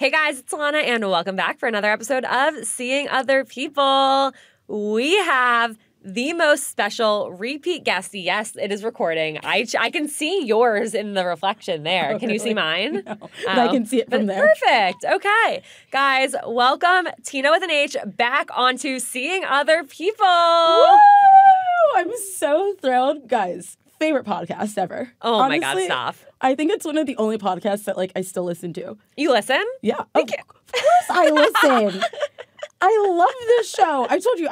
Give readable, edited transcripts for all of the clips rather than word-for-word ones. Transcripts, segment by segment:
Hey guys, it's Alana, and welcome back for another episode of Seeing Other People. We have the most special repeat guest. Yes, it is recording. I can see yours in the reflection there. Can you see mine? No, but I can see it from there. Perfect. Okay. Guys, welcome Tinah with an H back onto Seeing Other People. Woo! I'm so thrilled. Guys, favorite podcast ever. Oh Honestly, my God, stop. I think it's one of the only podcasts that I still listen to. You listen? Yeah. Thank you. Of course I listen. I love this show. I told you,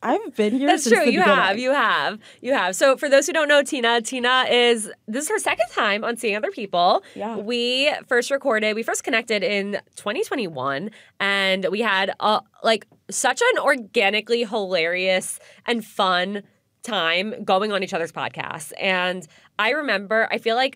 I've been here That's since true. the You beginning. have. So for those who don't know Tinah this is her second time on Seeing Other People. Yeah. We first connected in 2021, and we had such an organically hilarious and fun time going on each other's podcasts. And I feel like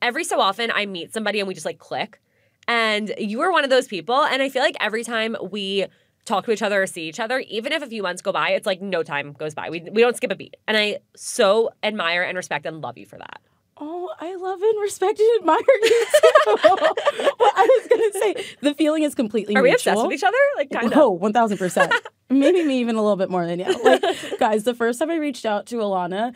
every so often I meet somebody and we just click. And you were one of those people. And I feel like every time we talk to each other or see each other, even if a few months go by, it's like no time goes by. We don't skip a beat. And I so admire and respect and love you for that. Oh, I love and respect and admire you too. Well, I was going to say, the feeling is completely Are we mutual. obsessed with each other? Kind of. Oh, 1,000%. Maybe me even a little bit more than you. Guys, the first time I reached out to Alana,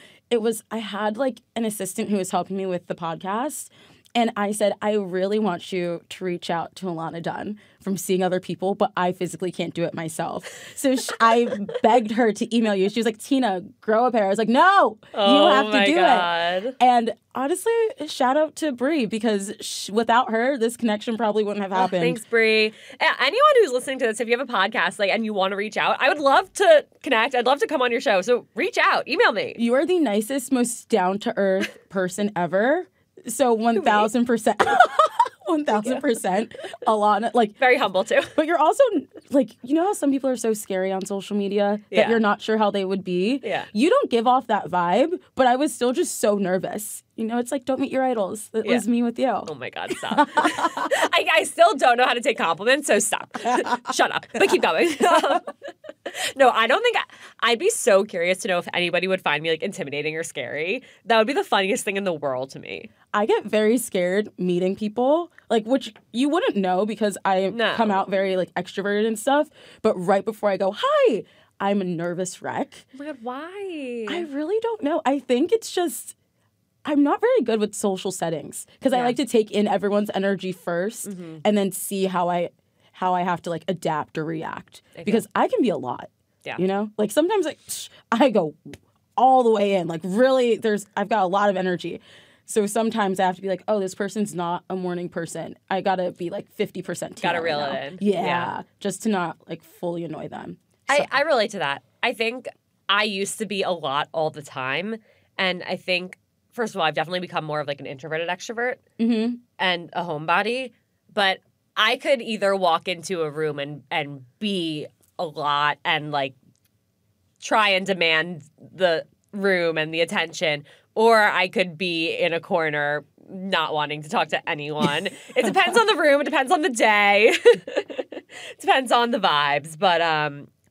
I had an assistant who was helping me with the podcast. And I said, I really want you to reach out to Alana Dunn from Seeing Other People, but I physically can't do it myself. So I begged her to email you. She was like, Tinah, grow a pair. I was like, no, you have to do it. And honestly, shout out to Bree, because without her, this connection probably wouldn't have happened. Thanks, Bree. Anyone who's listening to this, if you have a podcast and you want to reach out, I would love to connect. I'd love to come on your show. So reach out. Email me. You are the nicest, most down-to-earth person ever. So 1,000%, 1,000%, Alana, very humble too. But you're also you know how some people are so scary on social media that you're not sure how they would be? Yeah. You don't give off that vibe, but I was still just so nervous. You know, it's don't meet your idols. It was me with you. Oh my God, stop. I still don't know how to take compliments, so stop. Shut up. But keep going. No, I don't think I'd be so curious to know if anybody would find me intimidating or scary. That would be the funniest thing in the world to me. I get very scared meeting people, which you wouldn't know because I come out very extroverted and stuff. But right before I go, hi, I'm a nervous wreck. Oh my God, why? I really don't know. I think it's just I'm not very good with social settings because I like to take in everyone's energy first and then see how I have to adapt or react because I can be a lot. Yeah. You know? Sometimes I go all the way in. Really I've got a lot of energy. So sometimes I have to be oh, this person's not a morning person. I got to be 50% Gotta reel it in. Yeah. Just to not fully annoy them. So. I relate to that. I think I used to be a lot all the time. And I think, first of all, I've definitely become more of an introverted extrovert and a homebody. But I could either walk into a room and be a lot and try and demand the room and the attention, or I could be in a corner not wanting to talk to anyone. It depends on the room. It depends on the day. It depends on the vibes. But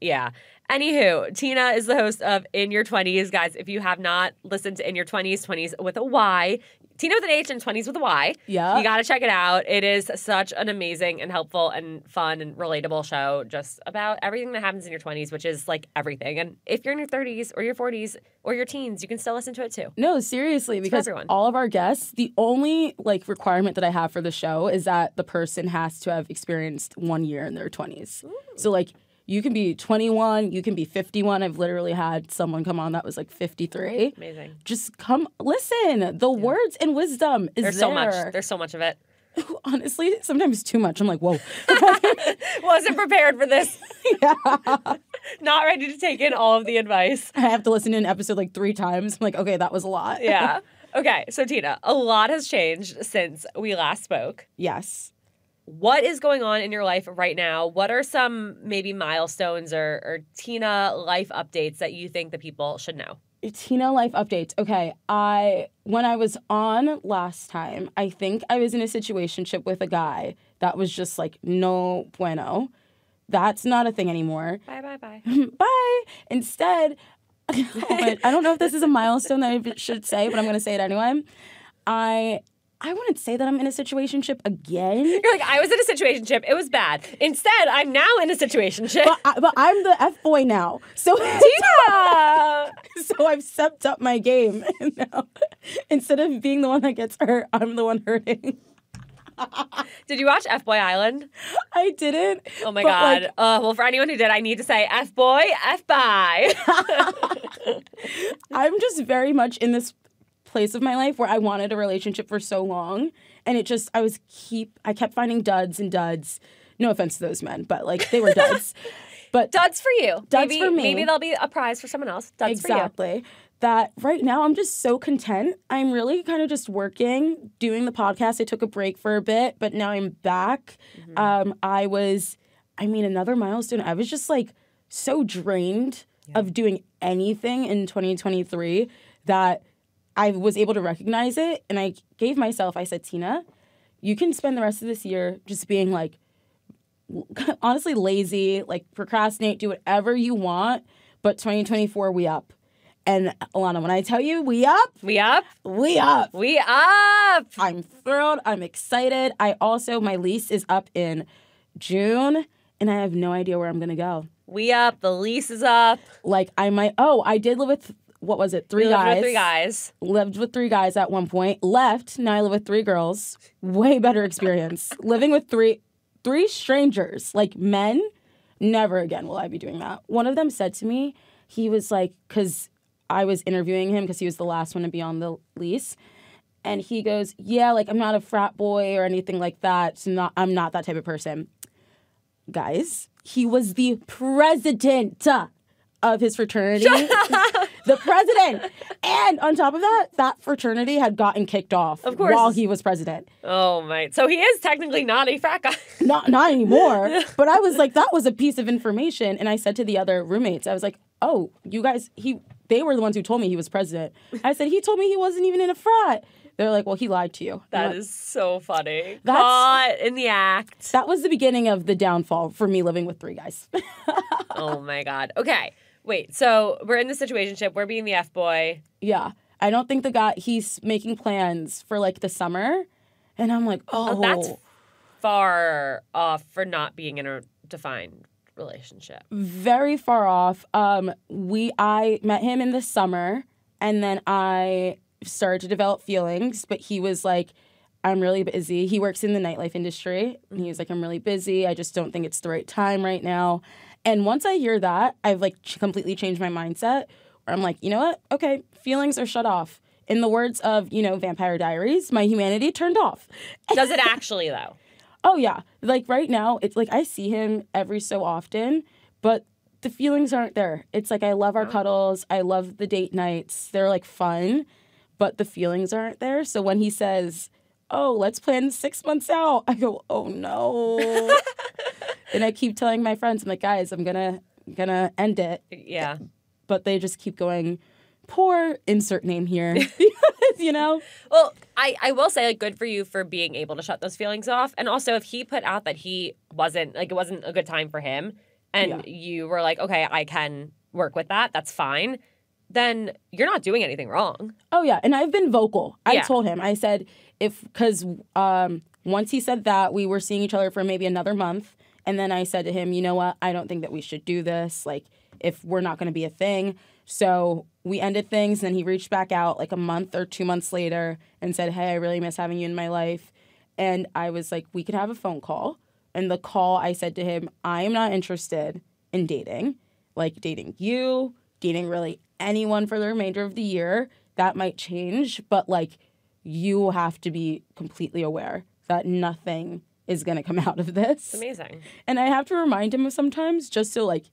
yeah. Anywho, Tinah is the host of In Your 20s. Guys, if you have not listened to In Your 20s, 20s with a Y, Tinah with an H and 20s with a Y. Yeah. You got to check it out. It is such an amazing and helpful and fun and relatable show just about everything that happens in your 20s, which is everything. And if you're in your 30s or your 40s or your teens, you can still listen to it too. No, seriously, because all of our guests, the only requirement that I have for the show is that the person has to have experienced 1 year in their 20s. Ooh. So you can be 21, you can be 51. I've literally had someone come on that was 53. Amazing. Just come listen. The words and wisdom is There's so much. There's so much of it. Honestly, sometimes too much. I'm whoa. Wasn't prepared for this. Yeah. Not ready to take in all of the advice. I have to listen to an episode 3 times. I'm okay, that was a lot. Yeah. Okay, so Tinah, a lot has changed since we last spoke. Yes. What is going on in your life right now? What are some maybe milestones or Tinah life updates that you think the people should know? Tinah life updates. Okay, when I was on last time, I think I was in a situationship with a guy that was just no bueno. That's not a thing anymore. Bye, bye, bye. Bye. Instead, I don't know if this is a milestone that I should say, but I'm going to say it anyway. I I wouldn't say that I'm in a situationship again. You're like, I was in a situationship. It was bad. Instead, I'm now in a situationship. But I'm the F-boy now. So Tinah! So I've stepped up my game. Now, instead of being the one that gets hurt, I'm the one hurting. Did you watch F-Boy Island? I didn't. Oh my God. Like, well, for anyone who did, I need to say F-boy, F-bye. I'm just very much in this place of my life where I wanted a relationship for so long, and it just I kept finding duds and duds. No offense to those men, but like they were duds. But duds for you. Duds for me. Maybe there'll be a prize for someone else. Duds for you. Exactly. That right now I'm just so content. I'm really kind of just working, doing the podcast. I took a break for a bit, but now I'm back. Another milestone. I was just like so drained of doing anything in 2023 that I was able to recognize it. And I gave myself, I said, Tinah, you can spend the rest of this year just being like, honestly lazy, like procrastinate, do whatever you want. But 2024, we up. And Alana, when I tell you we up. We up. I'm thrilled. I'm excited. My lease is up in June, and I have no idea where I'm going to go. We up. The lease is up. Like I did live with, what was it? Three guys. Lived with 3 guys at one point. Left. Now I live with 3 girls. Way better experience. Living with three strangers, like men. Never again will I be doing that. One of them said to me, he was like, because I was interviewing him because he was the last one to be on the lease. And he goes, yeah, like I'm not a frat boy or anything like that. So I'm not that type of person. Guys, he was the president of his fraternity. The president. And on top of that, that fraternity had gotten kicked off while he was president. Oh my. So he is technically not a frat guy. Not anymore. But I was like, that was a piece of information. And I said to the other roommates, I was like, oh, you guys, they were the ones who told me he was president. I said, he told me he wasn't even in a frat. They're like, well, he lied to you. That is so funny. Caught in the act. That was the beginning of the downfall for me living with 3 guys. Oh my God. Okay. Wait, so we're in the situationship. We're being the F-boy. Yeah. I don't think he's making plans for like the summer. And I'm like, oh. That's far off for not being in a defined relationship. Very far off. I met him in the summer, and then I started to develop feelings, but he was like, I'm really busy. He works in the nightlife industry, and he was like, I'm really busy. I just don't think it's the right time right now. And once I hear that, I've like completely changed my mindset, where I'm like, you know what? Okay, feelings are shut off. In the words of, Vampire Diaries, my humanity turned off. Does it actually, though? Oh, yeah. Like, right now, it's like I see him every so often, but the feelings aren't there. It's like I love our cuddles. I love the date nights. They're, like, fun, but the feelings aren't there. So when he says, oh, let's plan 6 months out, I go, oh, no. And I keep telling my friends, I'm like, guys, I'm gonna end it. Yeah. But they just keep going, poor insert name here. Well, I will say, like, good for you for being able to shut those feelings off. And also, if he put out that it wasn't a good time for him, and you were like, okay, I can work with that, that's fine, then you're not doing anything wrong. Oh, yeah. And I've been vocal. I told him, I said, because once he said that, we were seeing each other for maybe another month. And then I said to him, you know what? I don't think that we should do this. Like, if we're not going to be a thing. So we ended things, and he reached back out like a month or 2 months later and said, hey, I really miss having you in my life. And I was like, we could have a phone call. And the call, I said to him, I am not interested in dating. Like, dating you, dating really anyone for the remainder of the year. That might change, but like, you have to be completely aware that nothing is going to come out of this. It's amazing. And I have to remind him sometimes just so like,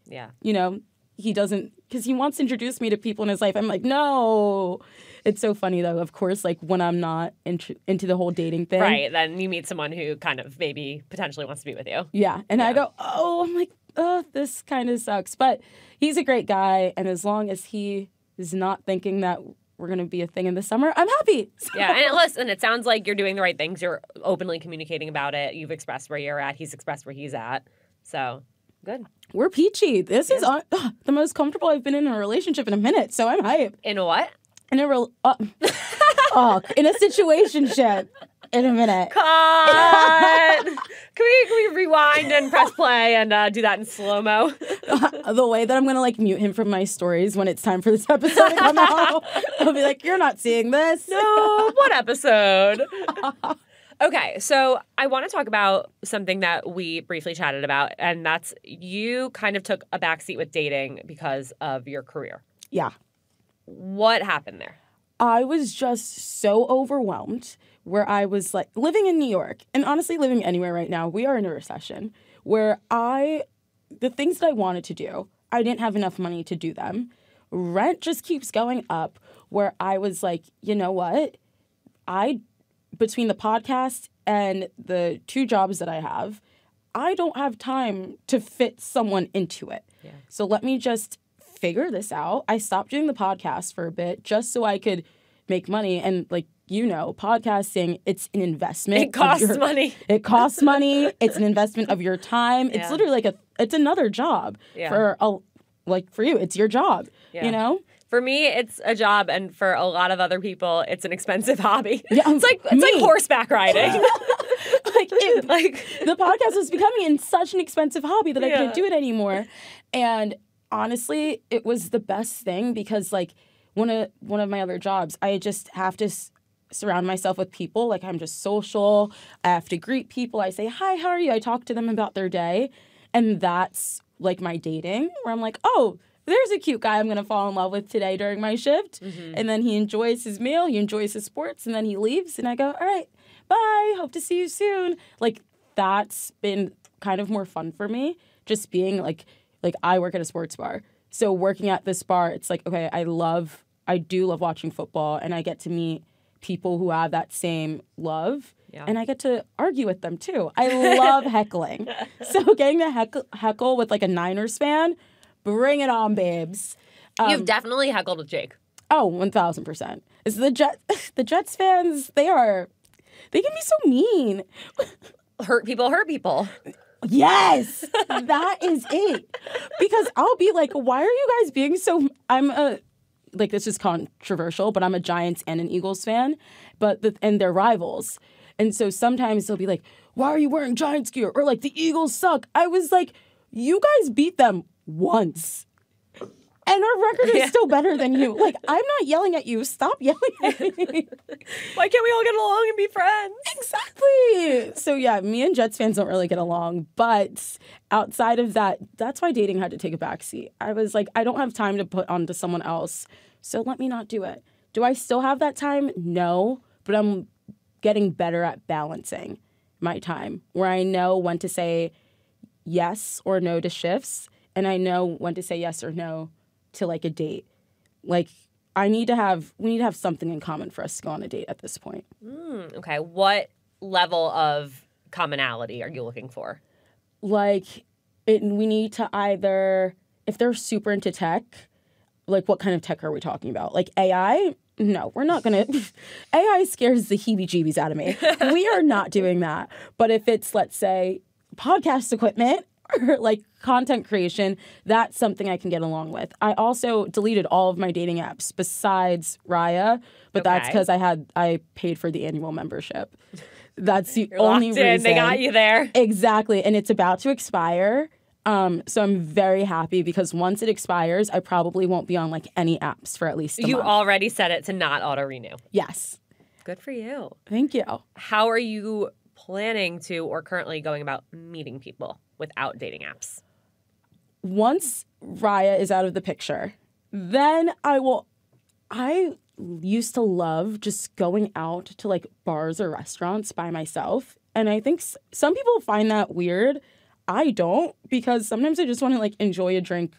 he doesn't, because he wants to introduce me to people in his life. I'm like, no. It's so funny, though, of course, like when I'm not into the whole dating thing. Right. Then you meet someone who kind of maybe potentially wants to be with you. Yeah. And I go, I'm like, this kind of sucks. But he's a great guy. And as long as he is not thinking that we're going to be a thing in the summer, I'm happy. Yeah. And listen, it sounds like you're doing the right things. You're openly communicating about it. You've expressed where you're at. He's expressed where he's at. So good. We're peachy. This is the most comfortable I've been in a relationship in a minute. So I'm hyped. In a what? In a in a situationship. in a minute. Cut! Can we rewind and press play and do that in slow-mo? The way that I'm going to like mute him from my stories when it's time for this episode to come out, I'll be like, you're not seeing this. No, what episode? Okay, so I want to talk about something that we briefly chatted about, and that's you kind of took a backseat with dating because of your career. Yeah. What happened there? I was just so overwhelmed where I was like living in New York and honestly living anywhere right now. We are in a recession where the things that I wanted to do, I didn't have enough money to do them. Rent just keeps going up where I was like, you know what? Between the podcast and the 2 jobs that I have, I don't have time to fit someone into it. Yeah. So let me just figure this out. I stopped doing the podcast for a bit just so I could make money. And like, podcasting, it's an investment. It costs money. It costs money. It's an investment of your time. It's literally like it's another job for you. It's your job, For me, it's a job, and for a lot of other people, it's an expensive hobby. Yeah, it's like horseback riding. The podcast was becoming such an expensive hobby that I couldn't do it anymore. And honestly, it was the best thing because like one of my other jobs, I just have to surround myself with people. Like I'm just social. I have to greet people. I say, hi, how are you? I talk to them about their day. And that's like my dating where I'm like, oh, there's a cute guy I'm going to fall in love with today during my shift. Mm-hmm. And then he enjoys his meal, he enjoys his sports, and then he leaves. And I go, all right, bye. Hope to see you soon. Like, that's been kind of more fun for me, just being like I work at a sports bar. So working at this bar, it's like, okay, I do love watching football, and I get to meet people who have that same love. Yeah. And I get to argue with them, too. I love heckling. So getting to heckle with, like, a Niners fan, bring it on, babes. You've definitely heckled with Jake. Oh, 1,000%. It's the Jets fans, they can be so mean. Hurt people. Yes, that is it. Because I'll be like, why are you guys being so... this is controversial, but I'm a Giants and an Eagles fan, and they're rivals. And so sometimes they'll be like, why are you wearing Giants gear? Or like, the Eagles suck. I was like, you guys beat them once. And our record is still better than you. Like, I'm not yelling at you. Stop yelling at me. Why can't we all get along and be friends? Exactly. So, yeah, me and Jets fans don't really get along. But outside of that, that's why dating had to take a backseat. I was like, I don't have time to put onto someone else, so let me not do it. Do I still have that time? No. But I'm getting better at balancing my time, where I know when to say yes or no to shifts, and I know when to say yes or no to like a date. Like we need to have something in common for us to go on a date at this point. Okay. What level of commonality are you looking for? Like we need to either, if they're super into tech, like what kind of tech are we talking about? Like AI? No, we're not going to. AI scares the heebie-jeebies out of me. We are not doing that. But if it's, let's say, podcast equipment or like content creation, that's something I can get along with. I also deleted all of my dating apps besides Raya, but that's because I paid for the annual membership. That's the only reason. They got you there. Exactly. And it's about to expire. So I'm very happy because once it expires, I probably won't be on like any apps for at least a month. You already set it to not auto-renew. Yes. Good for you. Thank you. How are you planning to or currently going about meeting people without dating apps? Once Raya is out of the picture, then I used to love just going out to like bars or restaurants by myself. And I think some people find that weird. I don't, because sometimes I just want to like enjoy a drink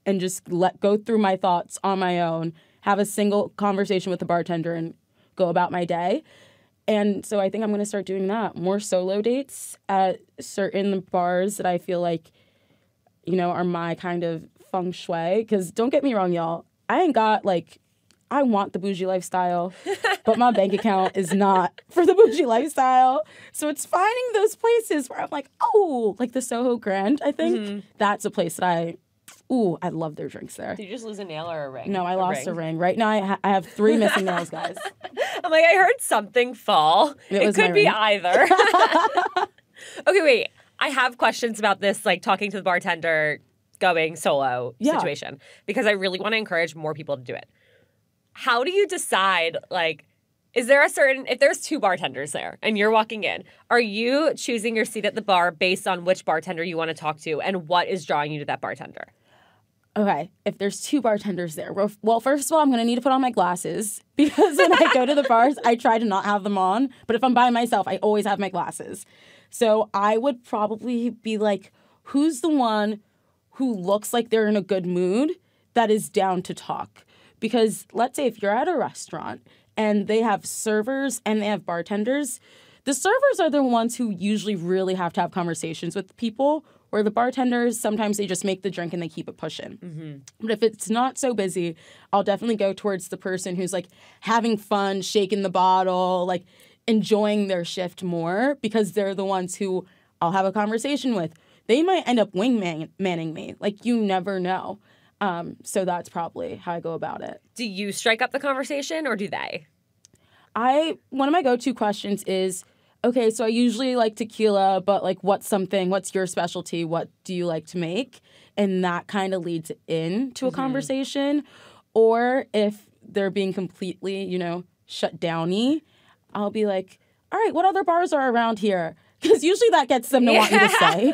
and just go through my thoughts on my own, have a single conversation with the bartender and go about my day. And so I think I'm going to start doing that. More solo dates at certain bars that I feel like, are my kind of feng shui. Because don't get me wrong, y'all. I ain't got I want the bougie lifestyle, but my bank account is not for the bougie lifestyle. So it's finding those places where I'm like, oh, like the Soho Grand, I think. Mm-hmm. That's a place that Ooh, I love their drinks there. Did you just lose a nail or a ring? No, I lost a ring. Right now, I have 3 missing nails, guys. I'm like, I heard something fall. It could be either. Okay, wait. I have questions about this, like talking to the bartender, going solo situation, because I really want to encourage more people to do it. How do you decide, like, is there if there's 2 bartenders there and you're walking in, are you choosing your seat at the bar based on which bartender you want to talk to and what is drawing you to that bartender? Okay, if there's 2 bartenders there, well, first of all, I'm going to need to put on my glasses because when I go to the bars, I try to not have them on. But if I'm by myself, I always have my glasses. So I would probably be like, who's the one who looks like they're in a good mood that is down to talk? Because let's say if you're at a restaurant and they have servers and they have bartenders, the servers are the ones who usually really have to have conversations with people, where the bartenders, sometimes they just make the drink and they keep it pushing. Mm-hmm. But if it's not so busy, I'll definitely go towards the person who's like having fun, shaking the bottle, like enjoying their shift more, because they're the ones who I'll have a conversation with. They might end up wingmanning me. Like, you never know. So that's probably how I go about it. Do you strike up the conversation or do they? One of my go-to questions is, okay, so I usually like tequila, but like what's your specialty? What do you like to make? And that kind of leads into a conversation. Or if they're being completely, shut downy, I'll be like, all right, what other bars are around here? Because usually that gets them to want me to stay.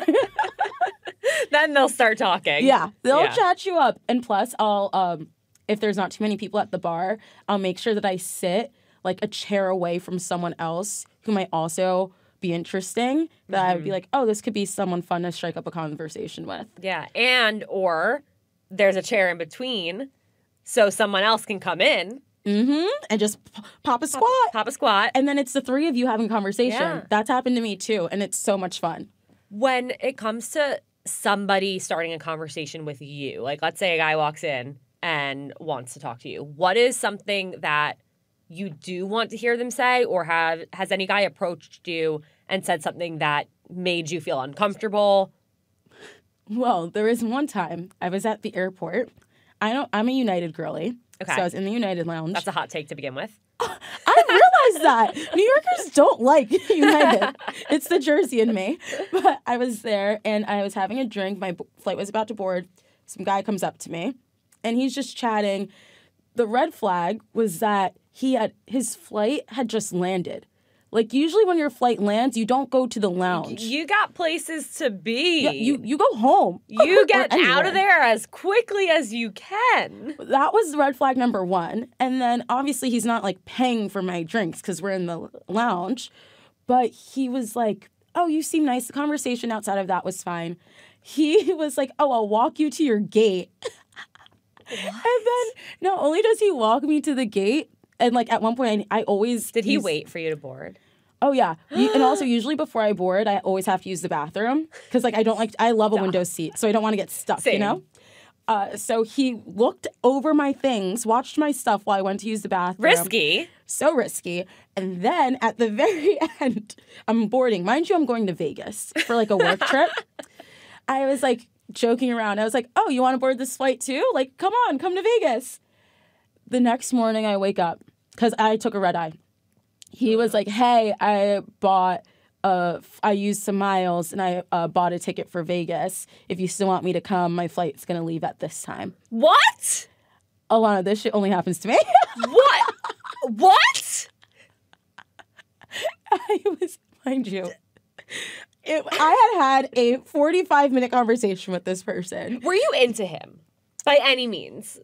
Then they'll start talking. Yeah, they'll chat you up. And plus, I'll, if there's not too many people at the bar, I'll make sure that I sit like a chair away from someone else who might also be interesting, that I would be like, oh, this could be someone fun to strike up a conversation with. Yeah, or there's a chair in between so someone else can come in. And just pop a squat. Pop a squat. And then it's the 3 of you having a conversation. Yeah. That's happened to me too, and it's so much fun. When it comes to somebody starting a conversation with you, like let's say a guy walks in and wants to talk to you, what is something that you do want to hear them say, or has any guy approached you and said something that made you feel uncomfortable? Well, there was one time I was at the airport. I'm a United girly. Okay. So I was in the United Lounge. That's a hot take to begin with. I realized that. New Yorkers don't like United. It's the Jersey in me. But I was there, and I was having a drink. My flight was about to board. Some guy comes up to me, and he's just chatting. The red flag was that his flight had just landed. Like, usually when your flight lands, you don't go to the lounge. You got places to be. Yeah, you go home. You get out of there as quickly as you can. That was red flag number 1. And then, obviously, he's not, like, paying for my drinks because we're in the lounge. But he was like, oh, you seem nice. The conversation outside of that was fine. He was like, oh, I'll walk you to your gate. What? And then, not only does he walk me to the gate, and, like, at one point, I always... Did he wait for you to board? Oh, yeah. And also, usually before I board, I always have to use the bathroom. Because, like, I love a window seat, so I don't want to get stuck, Same. you know? So he looked over my things, watched my stuff while I went to use the bathroom. Risky. So risky. And then, at the very end, I'm boarding. Mind you, I'm going to Vegas for, like, a work trip. I was, like, joking around. I was like, oh, you want to board this flight, too? Like, come to Vegas. The next morning, I wake up because I took a red eye. He was like, hey, I used some miles and I bought a ticket for Vegas. If you still want me to come, my flight's going to leave at this time. What? Alana, this shit only happens to me. What? What? Mind you, I had a 45-minute conversation with this person. Were you into him by any means?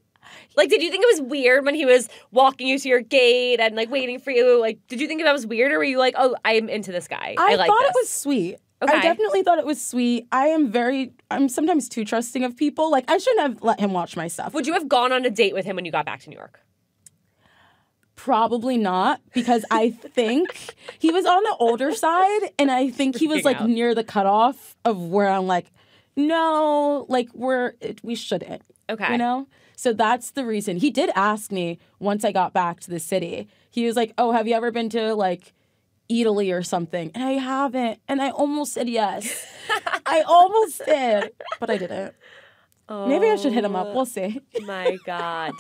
Like, did you think it was weird when he was walking you to your gate and, like, waiting for you? Like, did you think that was weird, or were you like, oh, I'm into this guy? I like thought this. It was sweet. Okay. I definitely thought it was sweet. I'm sometimes too trusting of people. Like, I shouldn't have let him watch my stuff. Would you have gone on a date with him when you got back to New York? Probably not, because I think he was on the older side, and I think he was, like, near the cutoff of where I'm like, no, like, we shouldn't. Okay. You know? So that's the reason. He did ask me once I got back to the city. He was like, oh, have you ever been to, like, Italy or something? And I haven't. And I almost said yes. I almost did. But I didn't. Maybe I should hit him up. We'll see. My God.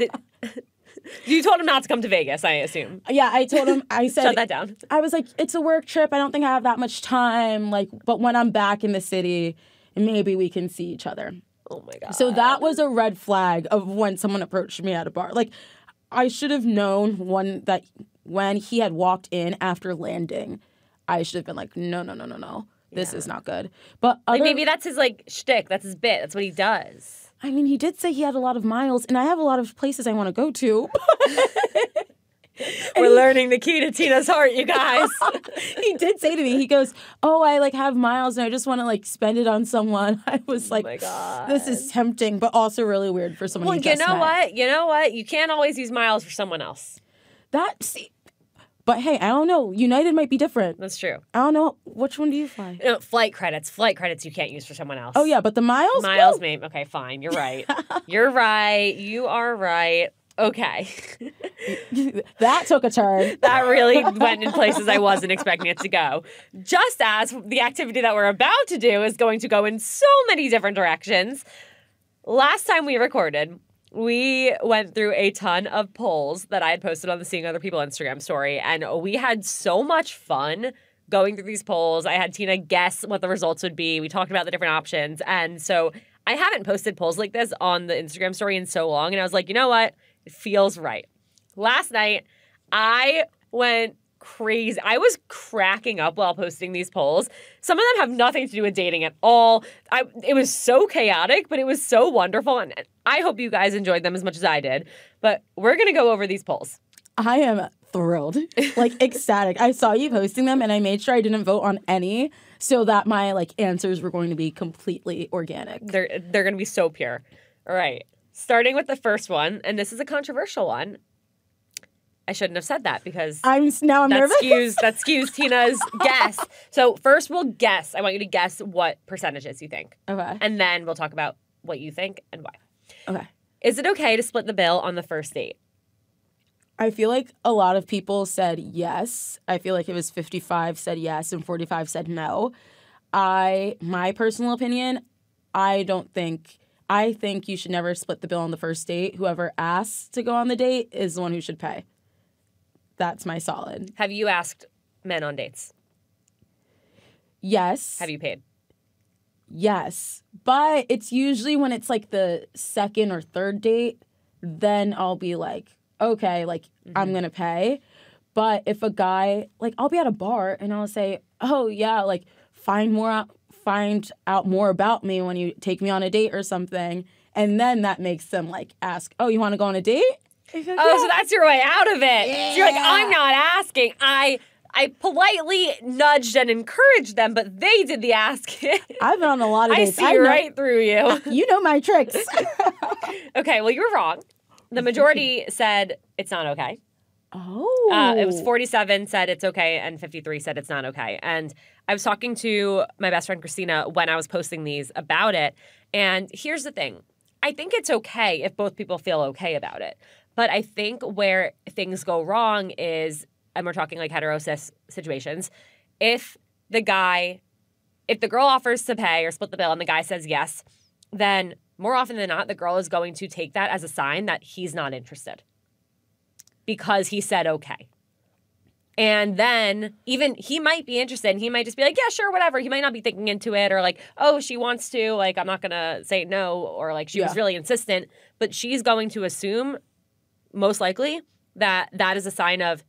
You told him not to come to Vegas, I assume. Yeah, I told him, I said... Shut that down. I was like, it's a work trip. I don't think I have that much time. Like, but when I'm back in the city, maybe we can see each other. Oh, my God. So that was a red flag of when someone approached me at a bar. Like, I should have known when he had walked in after landing, I should have been like, no. This is not good. But maybe that's his, like, shtick. That's his bit. That's what he does. I mean, he did say he had a lot of miles, and I have a lot of places I want to go to. We're learning the key to Tinah's heart, you guys. He did say to me, he goes, oh, I, like, have miles, and I just want to, like, spend it on someone. I was like, oh my God. This is tempting, but also really weird for someone you just met. You know what? You can't always use miles for someone else. But hey, I don't know. United might be different. That's true. I don't know. Which one do you fly? Flight credits. Flight credits you can't use for someone else. Oh, yeah, but the miles? Miles, maybe. Okay, fine. You're right. You're right. You are right. Okay. That took a turn. That really went in places I wasn't expecting it to go. Just as the activity that we're about to do is going to go in so many different directions. Last time we recorded, we went through a ton of polls that I had posted on the Seeing Other People Instagram story, and we had so much fun going through these polls. I had Tinah guess what the results would be. We talked about the different options, and so I haven't posted polls like this on the Instagram story in so long, and I was like, you know what? It feels right. Last night, I went crazy. I was cracking up while posting these polls. Some of them have nothing to do with dating at all. It was so chaotic, but it was so wonderful. And I hope you guys enjoyed them as much as I did. But we're going to go over these polls. I am thrilled, like ecstatic. I saw you posting them and I made sure I didn't vote on any so that my like answers were going to be completely organic. They're going to be so pure. All right. Starting with the first one, and this is a controversial one. I shouldn't have said that because I'm nervous. That skews Tinah's guess. So first we'll guess. I want you to guess what percentages you think. Okay. And then we'll talk about what you think and why. Okay. Is it okay to split the bill on the first date? I feel like a lot of people said yes. I feel like it was 55 said yes and 45 said no. My personal opinion, I think you should never split the bill on the first date. Whoever asks to go on the date is the one who should pay. That's my solid. Have you asked men on dates? Yes. Have you paid? Yes. But it's usually when it's like the second or third date, then I'll be like, okay, like I'm going to pay. But if a guy, like I'll be at a bar and I'll say, oh yeah, like find out more about me when you take me on a date or something. And then that makes them like ask, oh, you want to go on a date? Oh, so that's your way out of it. Yeah. So you're like, I'm not asking. I politely nudged and encouraged them, but they did the asking. I've been on a lot of dates. I see right through you. You know my tricks. Okay, well, you were wrong. The majority said it's not okay. Oh. It was 47 said it's okay and 53 said it's not okay. And I was talking to my best friend Christina when I was posting these about it. And here's the thing. I think it's okay if both people feel okay about it. But I think where things go wrong is, and we're talking like hetero-cis situations, if the girl offers to pay or split the bill and the guy says yes, then more often than not, the girl is going to take that as a sign that he's not interested because he said okay. And then even he might be interested and he might just be like, yeah, sure, whatever. He might not be thinking into it or like, oh, she wants to, like, I'm not going to say no, or like she was really insistent. But she's going to assume, most likely, that is a sign of,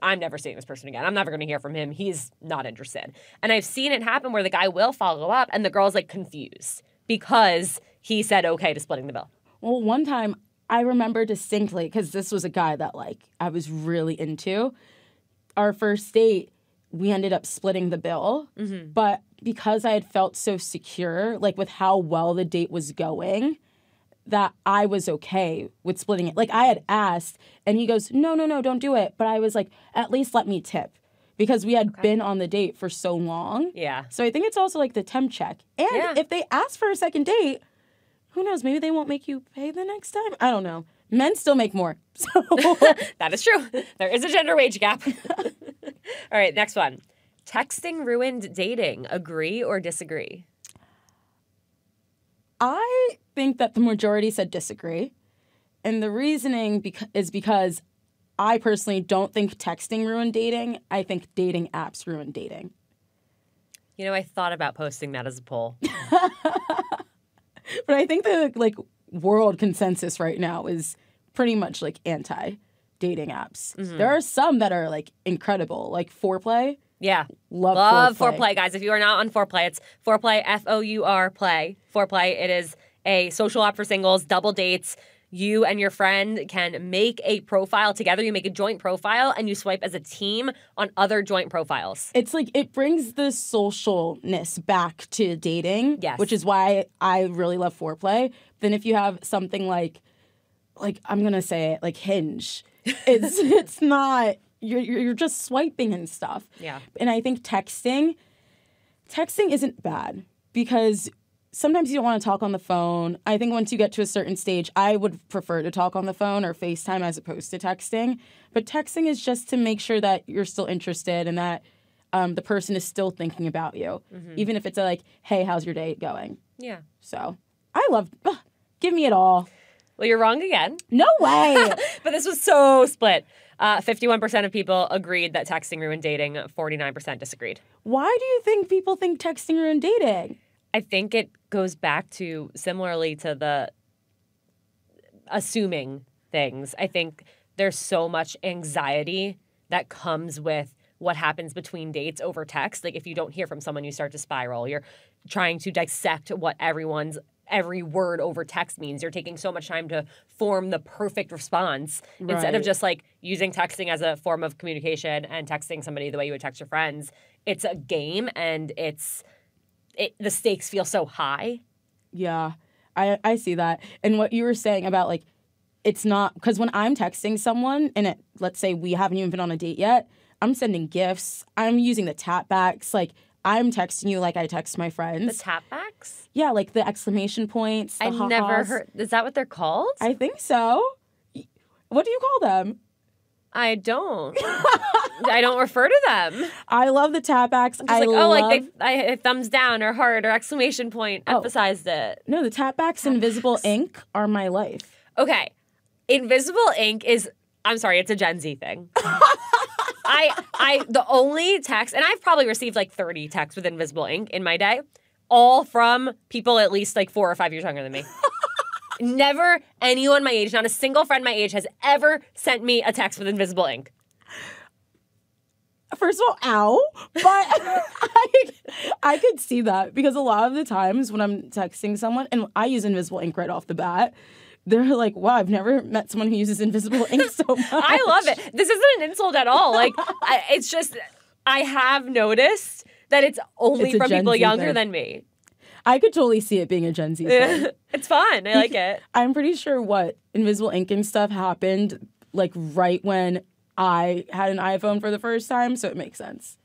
I'm never seeing this person again. I'm never going to hear from him. He's not interested. And I've seen it happen where the guy will follow up and the girl's like confused because he said okay to splitting the bill. Well, one time I remember distinctly, because this was a guy that like I was really into. Our first date, we ended up splitting the bill. Mm-hmm. But because I had felt so secure, like with how well the date was going, that I was okay with splitting it. Like I had asked and he goes, no, don't do it. But I was like, at least let me tip because we had been on the date for so long. Yeah. So I think it's also like the temp check. And if they ask for a second date, who knows? Maybe they won't make you pay the next time. I don't know. Men still make more. So that is true. There is a gender wage gap. All right, next one. Texting ruined dating. Agree or disagree? I think that the majority said disagree. And the reasoning is because I personally don't think texting ruined dating. I think dating apps ruined dating. You know, I thought about posting that as a poll. But I think the like world consensus right now is pretty much like anti-dating apps. Mm-hmm. There are some that are like incredible, like Foreplay. Yeah. Love Foreplay, guys. If you are not on Foreplay, it's Foreplay, Four Play. Foreplay, it is a social app for singles, double dates. You and your friend can make a profile together. You make a joint profile and you swipe as a team on other joint profiles. It's like it brings the socialness back to dating, yes, which is why I really love Foreplay. Then if you have something like I'm gonna say it, like Hinge, it's not you're just swiping and stuff. Yeah, and I think texting isn't bad because sometimes you don't want to talk on the phone. I think once you get to a certain stage, I would prefer to talk on the phone or FaceTime as opposed to texting. But texting is just to make sure that you're still interested and that the person is still thinking about you. Mm-hmm. Even if it's like, hey, how's your day going? Yeah. So I love, give me it all. Well, you're wrong again. No way. But this was so split. 51% of people agreed that texting ruined dating. 49% disagreed. Why do you think people think texting ruined dating? I think it goes back to similarly to the assuming things. I think there's so much anxiety that comes with what happens between dates over text. Like if you don't hear from someone, you start to spiral. You're trying to dissect what every word over text means. You're taking so much time to form the perfect response instead of just like using texting as a form of communication and texting somebody the way you would text your friends. It's a game and the stakes feel so high. Yeah, I see that. And what you were saying about like, it's not, because when I'm texting someone and let's say we haven't even been on a date yet, I'm sending gifts. I'm using the tap backs. Like I'm texting you like I text my friends. The tap backs? Yeah, like the exclamation points. I've never heard. Is that what they're called? I think so. What do you call them? I don't. I don't refer to them. I love the tap backs. I thumbs down or heart or exclamation point emphasized it. No, the tap backs Invisible ink are my life. Okay. Invisible ink is, I'm sorry, it's a Gen Z thing. The only text, and I've probably received like 30 texts with Invisible ink in my day, all from people at least like 4 or 5 years younger than me. Never anyone my age, not a single friend my age has ever sent me a text with Invisible ink. First of all, ow. But I could see that because a lot of the times when I'm texting someone, and I use Invisible ink right off the bat, they're like, wow, I've never met someone who uses Invisible ink so much. I love it. This isn't an insult at all. Like, it's just, I have noticed that it's only from people younger than me. I could totally see it being a Gen Z thing. It's fun. I like it. I'm pretty sure Invisible ink and stuff happened like right when I had an iPhone for the first time, so it makes sense.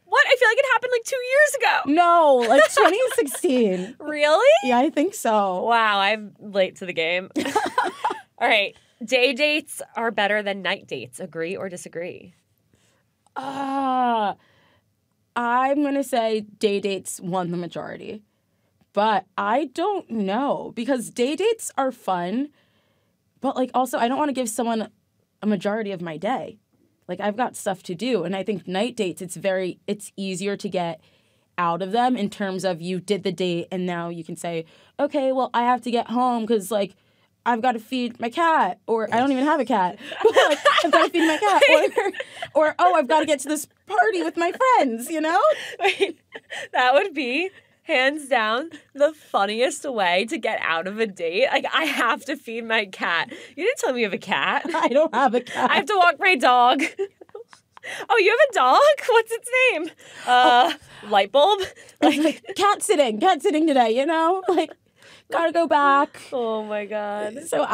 What? I feel like it happened like 2 years ago. No, like 2016. Really? Yeah, I think so. Wow, I'm late to the game. All right. Day dates are better than night dates. Agree or disagree? I'm going to say day dates won the majority. But I don't know because day dates are fun, but like also I don't want to give someone a majority of my day. Like I've got stuff to do, and I think night dates it's easier to get out of them in terms of you did the date and now you can say, okay, well I have to get home because like I've got to feed my cat, or I don't even have a cat. But, like, I've got to feed my cat, or I've got to get to this party with my friends. You know, wait, that would be hands down the funniest way to get out of a date. Like, I have to feed my cat. You didn't tell me you have a cat. I don't have a cat. I have to walk my dog. Oh, you have a dog? What's its name? Light bulb? Like cat sitting today, you know? Like, gotta go back. Oh my God. So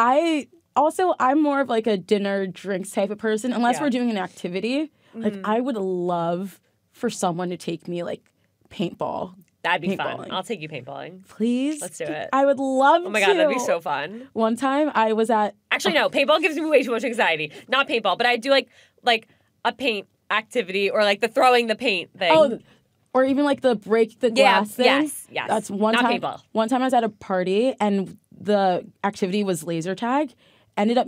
I'm more of like a dinner, drinks type of person. Unless we're doing an activity. Mm-hmm. Like, I would love for someone to take me like paintball. That'd be fun. I'll take you paintballing. Please? Let's do it. I would love to. Oh my God, that'd be so fun. One time I was at... Actually, no. Paintball gives me way too much anxiety. Not paintball, but I do like a paint activity or like the throwing the paint thing. Or even like the break the glass thing. Yes. That's one Not time. paintball. One time I was at a party and the activity was laser tag. Ended up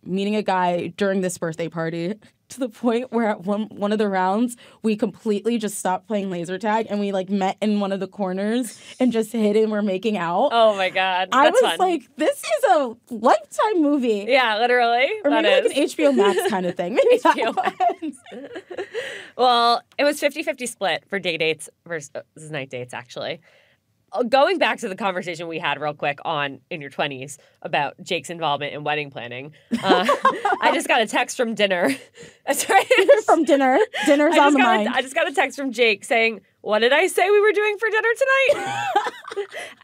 meeting a guy during this birthday party to the point where at one of the rounds we completely just stopped playing laser tag and we like met in one of the corners and just hid and were making out. Oh my God. That's I was fun. like, this is a Lifetime movie. Yeah, literally. Or maybe like an HBO Max kind of thing. Maybe HBO that Max. Well, it was 50-50 split for day dates versus night dates, actually. Going back to the conversation we had real quick on In Your 20s about Jake's involvement in wedding planning, I just got a text from dinner. That's right. From dinner. Dinner's on the mind. I just got a text from Jake saying, what did I say we were doing for dinner tonight?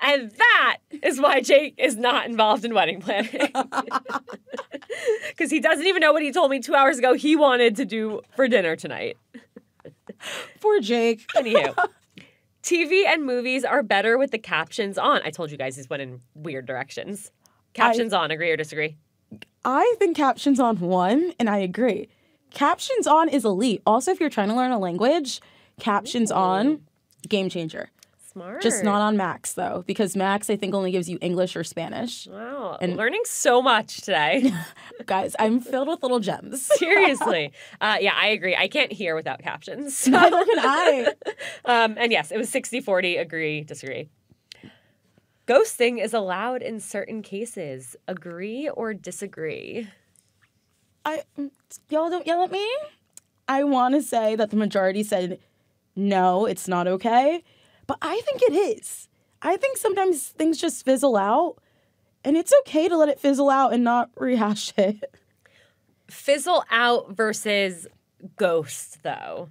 And that is why Jake is not involved in wedding planning. Because he doesn't even know what he told me 2 hours ago he wanted to do for dinner tonight. Poor Jake. Anywho. TV and movies are better with the captions on. I told you guys this went in weird directions. Captions on, agree or disagree? I think captions on won, and I agree. Captions on is elite. Also, if you're trying to learn a language, captions on, game changer. Smart. Just not on Max, though, because Max, I think, only gives you English or Spanish. Wow. And learning so much today. Guys, I'm filled with little gems. Seriously. Yeah, I agree. I can't hear without captions. So. Neither can I. And yes, it was 60-40, agree, disagree. Ghosting is allowed in certain cases. Agree or disagree? Y'all don't yell at me. I want to say that the majority said, no, it's not okay. But I think it is. I think sometimes things just fizzle out, and it's okay to let it fizzle out and not rehash it. Fizzle out versus ghost, though.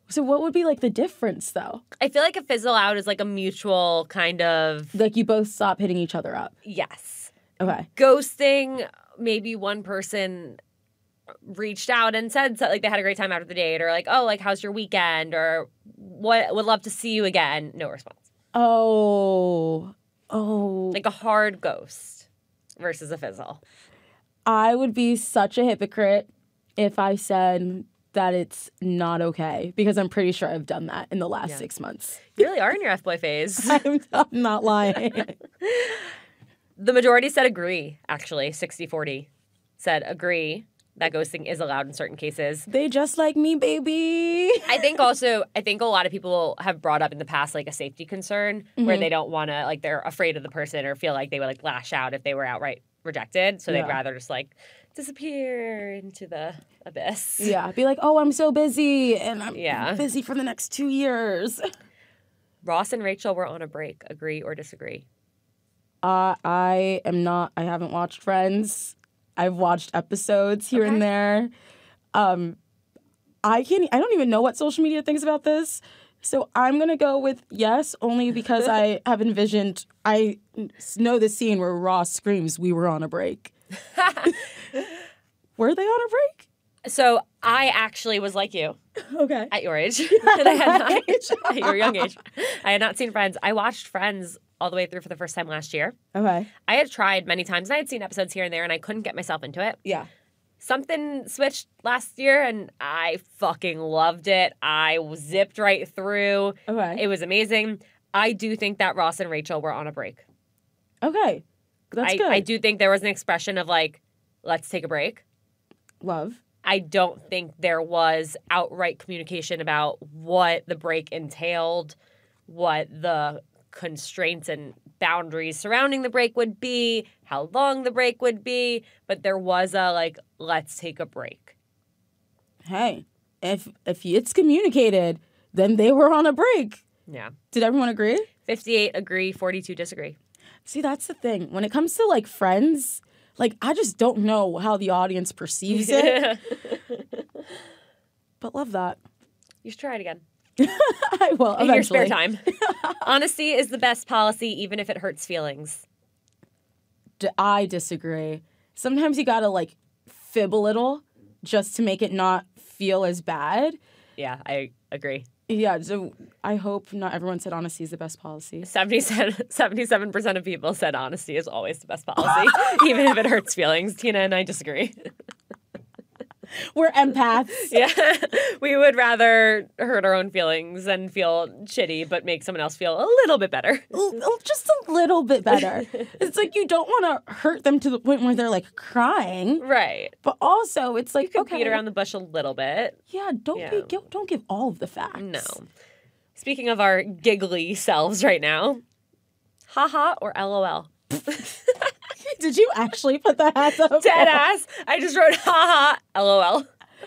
So what would be like the difference, though? I feel like a fizzle out is like a mutual kind of... Like you both stop hitting each other up. Yes. Okay. Ghosting, maybe one person reached out and said like they had a great time after the date, or like, oh, like how's your weekend, or what, would love to see you again. No response. Oh. Like a hard ghost versus a fizzle. I would be such a hypocrite if I said that it's not okay, because I'm pretty sure I've done that in the last 6 months. You really are in your F-boy phase. I'm not lying. The majority said agree, actually. 60-40 said agree that ghosting is allowed in certain cases. They just like me, baby. I think a lot of people have brought up in the past like a safety concern where they don't want to, like they're afraid of the person or feel like they would like lash out if they were outright rejected. So they'd rather just like disappear into the abyss. Yeah, be like, oh, I'm so busy and I'm Yeah. busy for the next 2 years. Ross and Rachel were on a break. Agree or disagree? I am not. I haven't watched Friends. I've watched episodes here and there. I don't even know what social media thinks about this. So I'm going to go with yes, only because I have envisioned, I know the scene where Ross screams, "We were on a break." Were they on a break? So I actually was like you. Okay. At your age. And I had not, at your young age. I had not seen Friends. I watched Friends all the way through for the first time last year. Okay. I had tried many times, and I had seen episodes here and there, and I couldn't get myself into it. Yeah. Something switched last year, and I fucking loved it. I zipped right through. Okay. It was amazing. I do think that Ross and Rachel were on a break. Okay. That's good. I do think there was an expression of like, let's take a break. Love. I don't think there was outright communication about what the break entailed, what the constraints and boundaries surrounding the break would be, how long the break would be, but there was a like, let's take a break. Hey, if it's communicated, then they were on a break. Yeah. Did everyone agree? 58 agree, 42 disagree. See, that's the thing. When it comes to like Friends, like I just don't know how the audience perceives it. But love that. You should try it again. I will In eventually. your spare time. Honesty is the best policy, even if it hurts feelings. I disagree. Sometimes you gotta like fib a little just to make it not feel as bad. Yeah, I agree. Yeah, so I hope not everyone said honesty is the best policy. 77% of people said honesty is always the best policy, even if it hurts feelings. Tinah and I disagree. We're empaths. Yeah. We would rather hurt our own feelings and feel shitty, but make someone else feel a little bit better. Just a little bit better. It's like you don't want to hurt them to the point where they're like crying. Right. But also it's like, You can beat around the bush a little bit. Yeah, don't give all of the facts. No. Speaking of our giggly selves right now, haha or LOL? Did you actually put the hats up? Dead ass. I just wrote haha, LOL.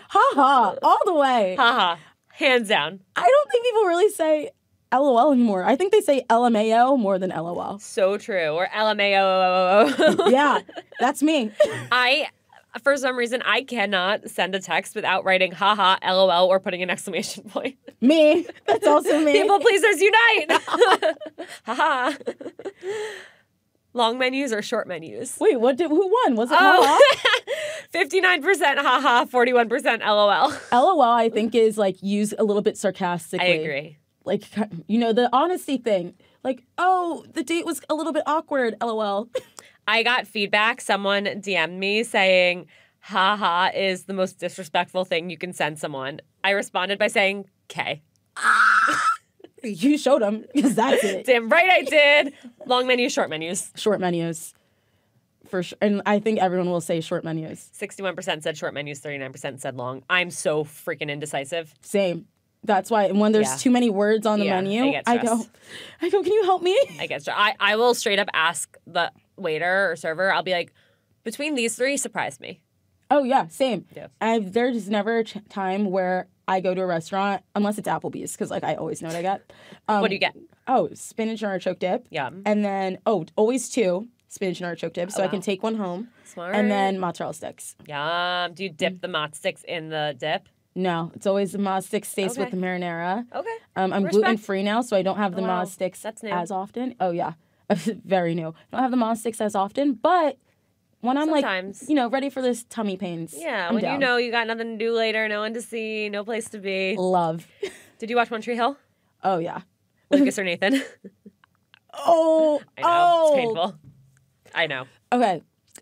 Haha, all the way. Haha. Hands down. I don't think people really say LOL anymore. I think they say LMAO more than LOL. So true. Or LMAO. Yeah, that's me. For some reason, I cannot send a text without writing haha, LOL, or putting an exclamation point. Me. That's also me. People pleasers unite. Haha. Long menus or short menus? Wait, who won? Was it haha? 59% haha, 41% LOL. LOL, I think, is like used a little bit sarcastically. I agree. Like, the honesty thing. Like, oh, the date was a little bit awkward, LOL. I got feedback. Someone DM'd me saying, haha is the most disrespectful thing you can send someone. I responded by saying, K. You showed them, because that's it. Damn right I did. Long menus, short menus. Short menus. For sure. And I think everyone will say short menus. 61% said short menus, 39% said long. I'm so freaking indecisive. Same. That's why when there's too many words on the menu, I go, can you help me? I get stressed. I will straight up ask the waiter or server, I'll be like, between these three, surprise me. Oh, yeah, same. Yeah. There's never a time where I go to a restaurant, unless it's Applebee's, because like I always know what I get. What do you get? Oh, spinach and artichoke dip. Yum. And then, always 2 spinach and artichoke dip, so I can take one home. Smart. And then mozzarella sticks. Yum. Do you dip the mozz sticks in the dip? No, it's always the mozz sticks stays with the marinara. Okay. I'm gluten-free now, so I don't have the mozz sticks That's new. as often. Oh, yeah. Very new. I don't have the mozz sticks as often, but when I'm sometimes, like, ready for this tummy pains. Yeah, I'm when down. you got nothing to do later, no one to see, no place to be. Love. Did you watch One Tree Hill? Oh, yeah. Lucas or Nathan? I know. It's painful. I know.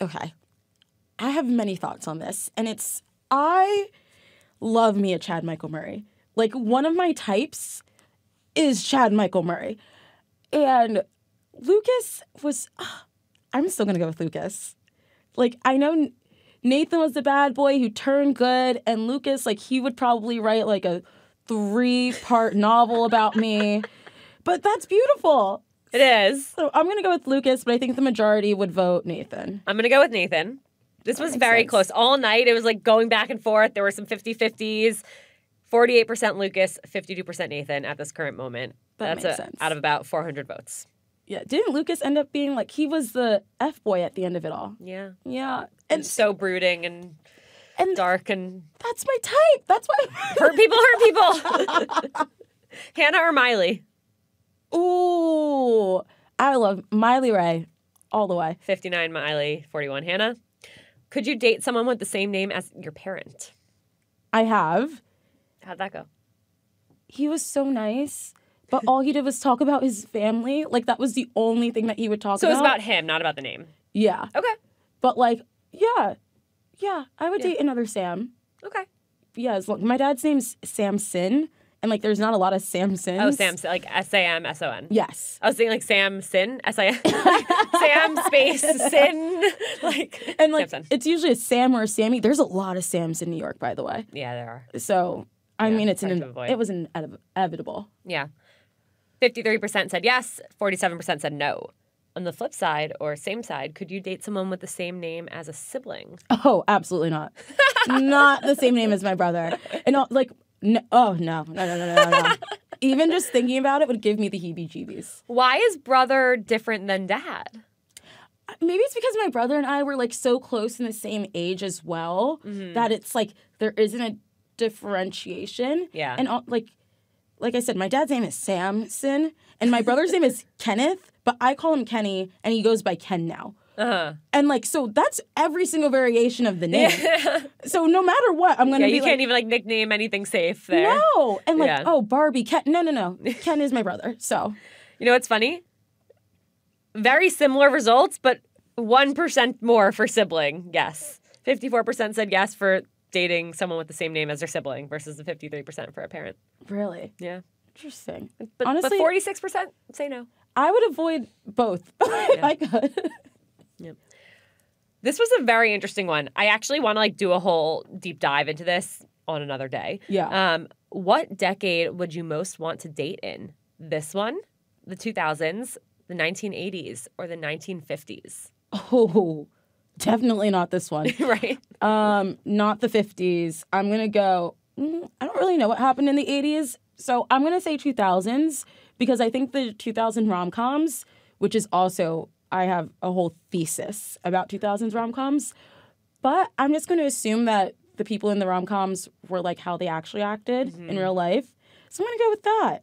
Okay. I have many thoughts on this, and I love me a Chad Michael Murray. Like, one of my types is Chad Michael Murray. And Lucas was... I'm still going to go with Lucas. Like, I know Nathan was the bad boy who turned good, and Lucas, like, he would probably write, like, a 3-part novel about me. But that's beautiful. It is. So I'm going to go with Lucas, but I think the majority would vote Nathan. I'm going to go with Nathan. This was very close. All night, it was like going back and forth. There were some 50-50s. 48% Lucas, 52% Nathan at this current moment. That makes sense. Out of about 400 votes. Yeah. Didn't Lucas end up being like, he was the F-boy at the end of it all? Yeah. Yeah. And so brooding and dark and... That's my type. That's why... Hurt people. Hannah or Miley? Ooh. I love Miley Ray all the way. 59 Miley, 41 Hannah. Could you date someone with the same name as your parent? I have. How'd that go? He was so nice, but all he did was talk about his family. Like, that was the only thing that he would talk about. So it was about him, not about the name? Yeah. Okay. But, like, yeah, I would date another Sam. Okay. Yeah, my dad's name's Samson, and, like, there's not a lot of Samsons. Oh, Sam, like S-A-M-S-O-N. Yes. I was thinking, like, Sam Sin, S-I-N. Sam space Sin. And, like, Samson. it's usually a Sam or a Sammy. There's a lot of Sams in New York, by the way. Yeah, there are. So, I mean, it was inevitable. Yeah. 53% said yes, 47% said no. On the flip side, or same side, could you date someone with the same name as a sibling? Oh, absolutely not. Not the same name as my brother. And, like, no. Even just thinking about it would give me the heebie-jeebies. Why is brother different than dad? Maybe it's because my brother and I were, like, so close in the same age as well that it's, like, there isn't a differentiation. Yeah. And, like I said, my dad's name is Samson, and my brother's name is Kenneth, but I call him Kenny, and he goes by Ken now. Uh-huh. And, like, so that's every single variation of the name. Yeah. So no matter what, I'm going to be you can't even, like, nickname anything safe there. No. And, like, Barbie, Ken. No. Ken is my brother, so. You know what's funny? Very similar results, but 1% more for sibling, yes. 54% said yes for dating someone with the same name as their sibling versus the 53% for a parent. Really? Yeah. Interesting. But honestly, 46% say no. I would avoid both if I could. Yep. This was a very interesting one. I actually want to like do a whole deep dive into this on another day. Yeah. What decade would you most want to date in? This one, the 2000s, the 1980s, or the 1950s? Oh, definitely not this one. Right. Not the 50s. I'm going to go, I don't really know what happened in the 80s. So I'm going to say 2000s because I think the 2000 rom-coms, which is also, I have a whole thesis about 2000s rom-coms. But I'm just going to assume that the people in the rom-coms were like how they actually acted in real life. So I'm going to go with that.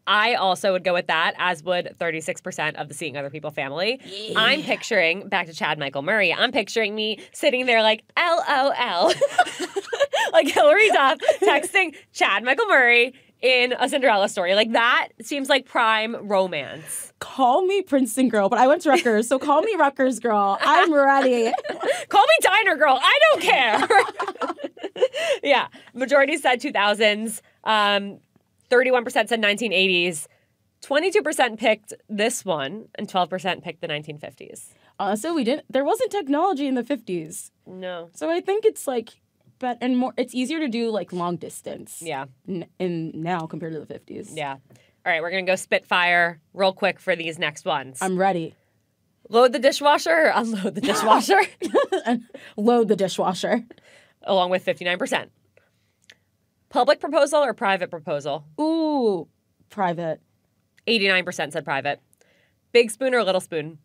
I also would go with that, as would 36% of the Seeing Other People family. Yeah. I'm picturing, back to Chad Michael Murray, I'm picturing me sitting there like, LOL. Like Hillary Duff texting Chad Michael Murray in A Cinderella Story. Like, that seems like prime romance. Call me Princeton girl, but I went to Rutgers, so call me Rutgers girl. I'm ready. Call me Diner girl. I don't care. Yeah. Majority said 2000s. 31% said 1980s. 22% picked this one, and 12% picked the 1950s. So there wasn't technology in the 50s. No. So I think it's like, and more, it's easier to do like long distance. Yeah. In now compared to the 50s. Yeah. All right, we're going to go spitfire real quick for these next ones. I'm ready. Load the dishwasher or unload the dishwasher? Load the dishwasher. Along with 59%. Public proposal or private proposal? Ooh, private. 89% said private. Big spoon or little spoon?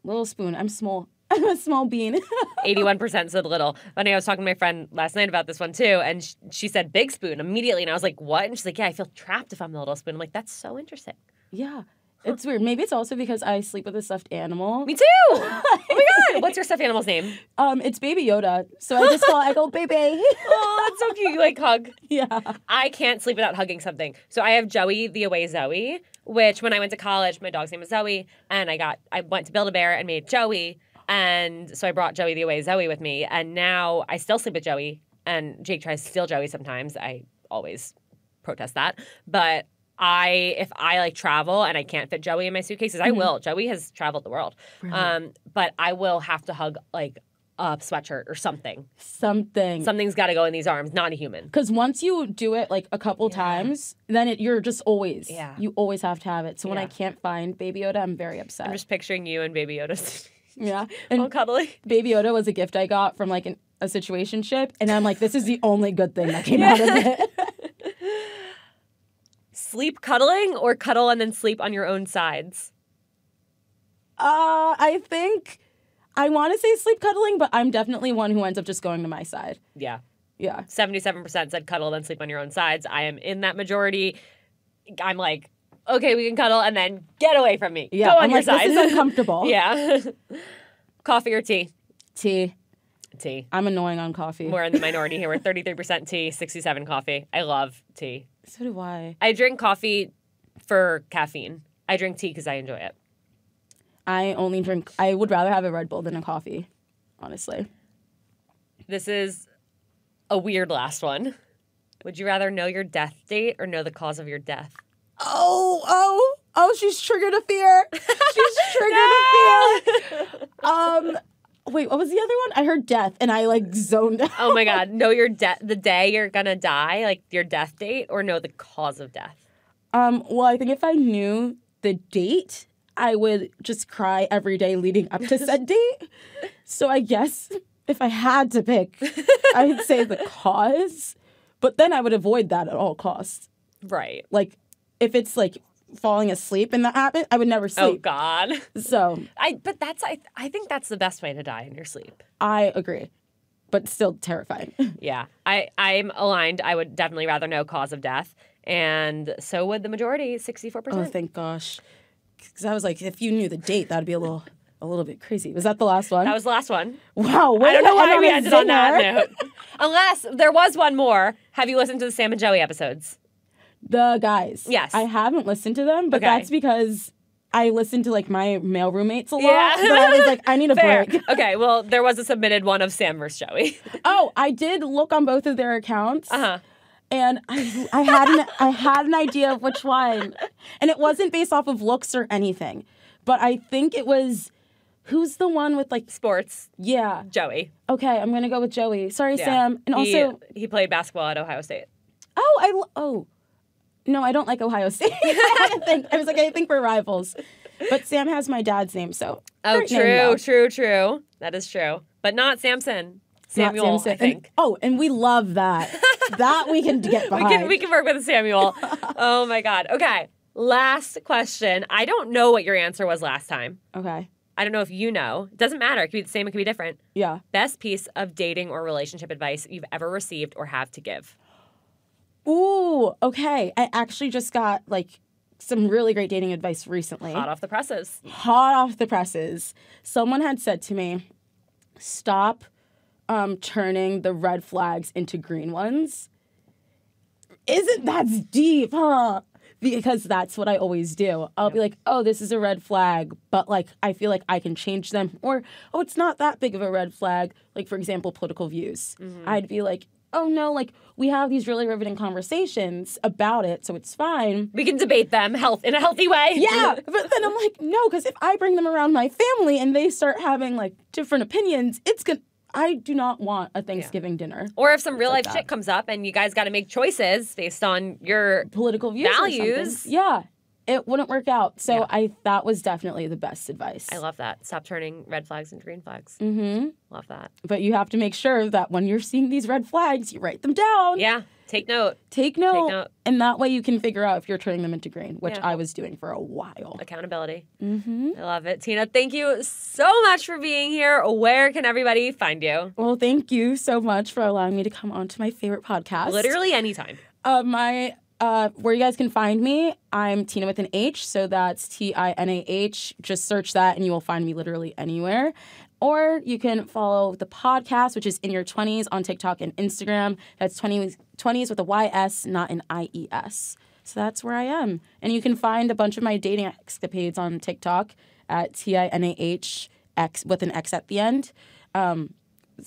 Little spoon. I'm small. I'm a small bean. 81% said little. Funny, I was talking to my friend last night about this one too, and she said big spoon immediately, and I was like, what? And she's like, yeah, I feel trapped if I'm the little spoon. I'm like, that's so interesting. Yeah. It's weird. Maybe it's also because I sleep with a stuffed animal. Me too. Oh my God. What's your stuffed animal's name? It's Baby Yoda. So I go, baby. Oh, that's so cute. You like hug. Yeah. I can't sleep without hugging something. So I have Joey, the away Zoe, which when I went to college, my dog's name was Zoe, and I went to Build-A-Bear and made Joey. And so I brought Joey, the away Zoe, with me. And now I still sleep with Joey, and Jake tries to steal Joey sometimes. I always protest that. But if I like travel and I can't fit Joey in my suitcases, I will. Joey has traveled the world. Right. But I will have to hug like a sweatshirt or something. Something's got to go in these arms, not a human. Because once you do it like a couple times, then you're just always, you always have to have it. So when I can't find Baby Yoda, I'm very upset. I'm just picturing you and Baby Yoda. Yeah. And all cuddly. Baby Yoda was a gift I got from like a situationship. And I'm like, this is the only good thing that came out of it. Sleep cuddling or cuddle and then sleep on your own sides? I think I want to say sleep cuddling, but I'm definitely one who ends up just going to my side. Yeah. Yeah. 77% said cuddle then sleep on your own sides. I am in that majority. I'm like, okay, we can cuddle and then get away from me. Yeah. Go on your side. This is uncomfortable. Yeah. Coffee or tea? Tea. Tea. I'm annoying on coffee. We're in the minority here. We're 33% tea, 67 coffee. I love tea. So do I. I drink coffee for caffeine. I drink tea because I enjoy it. I would rather have a Red Bull than a coffee, honestly. This is a weird last one. Would you rather know your death date or know the cause of your death? Oh, she's triggered a fear. She's triggered a fear. Wait, what was the other one? I heard death, and I, like, zoned out. Oh, my God. Know your the day you're gonna die, like your death date, or know the cause of death? Well, I think if I knew the date, I would just cry every day leading up to said date. So I guess if I had to pick, I would say the cause. But then I would avoid that at all costs. Right. Like, if it's, like, falling asleep and that happened, I would never sleep. Oh, God. So. I think that's the best way to die in your sleep. I agree. But still terrifying. Yeah. I'm aligned. I would definitely rather know cause of death. And so would the majority, 64%. Oh, thank gosh. Because I was like, if you knew the date, that'd be a little bit crazy. Was that the last one? That was the last one. Wow. I don't know why we ended on that note. Unless there was one more. Have you listened to the Sam and Joey episodes? The guys. Yes. I haven't listened to them, but that's because I listened to like my male roommates a lot. Yeah. But I was like, I need a Fair. break. Okay, well, there was a submitted one of Sam versus Joey. Oh, I did look on both of their accounts. And I had an idea of which one. And it wasn't based off of looks or anything. But I think it was, who's the one with like Sports. Yeah. Joey. Okay, I'm going to go with Joey. Sorry, Yeah. Sam. And also he played basketball at Ohio State. No, I don't like Ohio State. I think we're rivals. But Sam has my dad's name, so. Oh, true. That is true. But not Samson. Samuel, I think. And we love that. That we can get behind. We can work with Samuel. Oh, my God. Okay. Last question. I don't know what your answer was last time. Okay. I don't know if you know. It doesn't matter. It could be the same. It could be different. Yeah. Best piece of dating or relationship advice you've ever received or have to give. Ooh, okay. I actually just got, like, some really great dating advice recently. Hot off the presses. Someone had said to me, stop turning the red flags into green ones. Isn't that deep, huh? Because that's what I always do. I'll be like, oh, this is a red flag, but, like, I feel like I can change them. Or, oh, it's not that big of a red flag. Like, for example, political views. Mm-hmm. I'd be like, oh, no, like, we have these really riveting conversations about it, so it's fine. We can debate them in a healthy way. Yeah, but then I'm like, no, because if I bring them around my family and they start having, like, different opinions, I do not want a Thanksgiving dinner. Or if some real life shit comes up and you guys got to make choices based on your political views, values. Yeah, it wouldn't work out. So that was definitely the best advice. I love that. Stop turning red flags into green flags. Mm-hmm. Love that. But you have to make sure that when you're seeing these red flags, you write them down. Yeah. Take note. And that way you can figure out if you're turning them into green, which I was doing for a while. Accountability. Mm-hmm. I love it. Tinah, thank you so much for being here. Where can everybody find you? Well, thank you so much for allowing me to come on to my favorite podcast. Literally anytime. Where you guys can find me, I'm Tinah with an H, so that's Tinah. Just search that and you will find me literally anywhere. Or you can follow the podcast, which is In Your 20s on TikTok and Instagram. That's 20s with a YS, not an IES. So that's where I am. And you can find a bunch of my dating escapades on TikTok at TINAH X with an X at the end. Some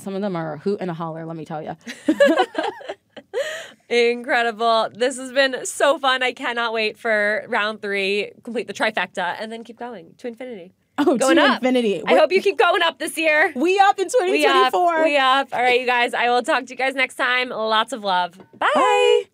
of them are a hoot and a holler, let me tell you. Incredible. This has been so fun. I cannot wait for round 3, complete the trifecta, and then keep going to infinity. Oh, going to infinity. I hope you keep going up this year. We up in 2024. We up. All right, you guys. I will talk to you guys next time. Lots of love. Bye.